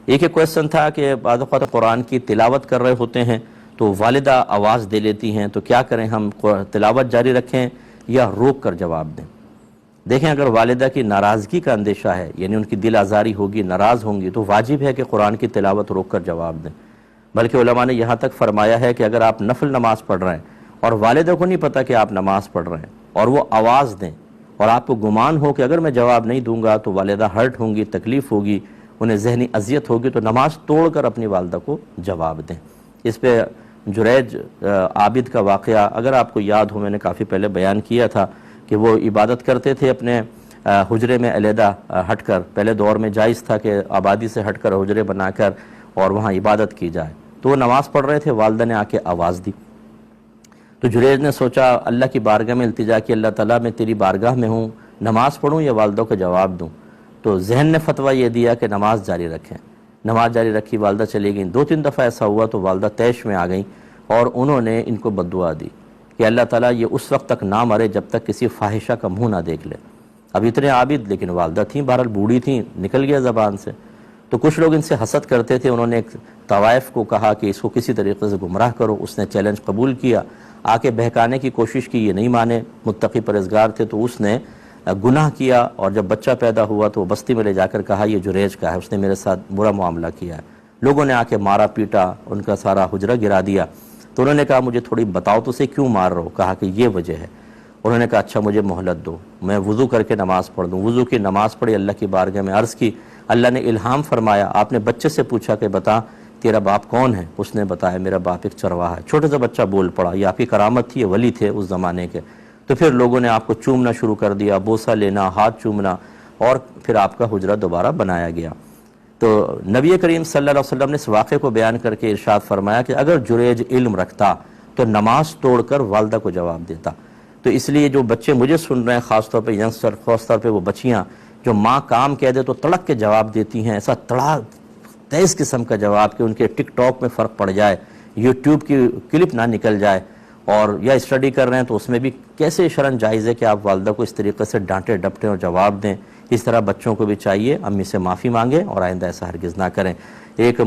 ایک کویسچن تھا کہ بعض اوقات قرآن کی تلاوت کر رہے ہوتے ہیں تو والدہ آواز دے لیتی ہیں، تو کیا کریں، ہم تلاوت جاری رکھیں یا روک کر جواب دیں؟ دیکھیں، اگر والدہ کی ناراضگی کا اندیشہ ہے، یعنی ان کی دل آزاری ہوگی، ناراض ہوں گی، تو واجب ہے کہ قرآن کی تلاوت روک کر جواب دیں۔ بلکہ علماء نے یہاں تک فرمایا ہے کہ اگر آپ نفل نماز پڑھ رہے ہیں اور والدہ کو نہیں پتہ کہ آپ نماز پڑھ رہے ہیں اور وہ آواز دیں اور آپ کو گمان ہو کہ اگر میں جواب نہیں دوں گا تو والدہ ہرٹ ہوں گی، تکلیف ہوگی، انہیں ذہنی اذیت ہوگی، تو نماز توڑ کر اپنی والدہ کو جواب دیں۔ اس پہ جریج عابد کا واقعہ اگر آپ کو یاد ہو، میں نے کافی پہلے بیان کیا تھا کہ وہ عبادت کرتے تھے اپنے حجرے میں علیحدہ ہٹ کر۔ پہلے دور میں جائز تھا کہ آبادی سے ہٹ کر حجرے بنا کر اور وہاں عبادت کی جائے، تو وہ نماز پڑھ رہے تھے، والدہ نے آ کے آواز دی، تو جریج نے سوچا اللہ کی بارگاہ میں التجا کی، اللہ تعالیٰ میں تیری بارگاہ میں ہوں، نماز پڑھوں یا والدہ کو جواب دوں؟ تو ذہن نے فتویٰ یہ دیا کہ نماز جاری رکھیں۔ نماز جاری رکھی، والدہ چلی گئیں، 2-3 دفعہ ایسا ہوا تو والدہ طیش میں آ گئیں اور انہوں نے ان کو بد دعا دی کہ اللہ تعالیٰ یہ اس وقت تک نہ مرے جب تک کسی فاحشہ کا منہ نہ دیکھ لے۔ اب اتنے عابد، لیکن والدہ تھیں، بہرحال بوڑھی تھیں، نکل گیا زبان سے۔ تو کچھ لوگ ان سے حسد کرتے تھے، انہوں نے ایک طوائف کو کہا کہ اس کو کسی طریقے سے گمراہ کرو، اس نے چیلنج قبول کیا، آ کے بہکانے کی کوشش کی، یہ نہیں مانے، متقی پرہیزگار تھے، تو اس نے گناہ کیا، اور جب بچہ پیدا ہوا تو وہ بستی میں لے جا کر کہا یہ جریج کا ہے، اس نے میرے ساتھ برا معاملہ کیا ہے۔ لوگوں نے آ کے مارا پیٹا، ان کا سارا حجرہ گرا دیا۔ تو انہوں نے کہا مجھے تھوڑی بتاؤ تو اسے کیوں مار رہے ہو؟ کہا کہ یہ وجہ ہے۔ انہوں نے کہا اچھا مجھے مہلت دو، میں وضو کر کے نماز پڑھ دوں۔ وضو کی نماز پڑھی، اللہ کی بارگاہ میں عرض کی، اللہ نے الہام فرمایا، آپ نے بچے سے پوچھا کہ بتا تیرا باپ کون ہے؟ اس نے بتایا میرا باپ ایک چرواہا ہے۔ چھوٹے سے بچہ بول پڑا، یہ آپ کی کرامت تھی، یہ ولی تھے اس زمانے کے۔ تو پھر لوگوں نے آپ کو چومنا شروع کر دیا، بوسہ لینا، ہاتھ چومنا، اور پھر آپ کا حجرہ دوبارہ بنایا گیا۔ تو نبی کریم صلی اللہ علیہ وسلم نے اس واقعے کو بیان کر کے ارشاد فرمایا کہ اگر جریج علم رکھتا تو نماز توڑ کر والدہ کو جواب دیتا۔ تو اس لیے جو بچے مجھے سن رہے ہیں، خاص طور پہ ینگسٹر، خاص طور پہ وہ بچیاں جو ماں کام کہہ دے تو تڑک کے جواب دیتی ہیں، ایسا تیز قسم کا جواب کہ ان کے ٹک ٹاک میں فرق پڑ جائے، یوٹیوب کی کلپ نہ نکل جائے، اور یا اسٹڈی کر رہے ہیں تو اس میں بھی کیسے شرعاً جائز ہے کہ آپ والدہ کو اس طریقے سے ڈانٹیں ڈپٹیں اور جواب دیں۔ اس طرح بچوں کو بھی چاہیے امی سے معافی مانگیں اور آئندہ ایسا ہرگز نہ کریں۔ ایک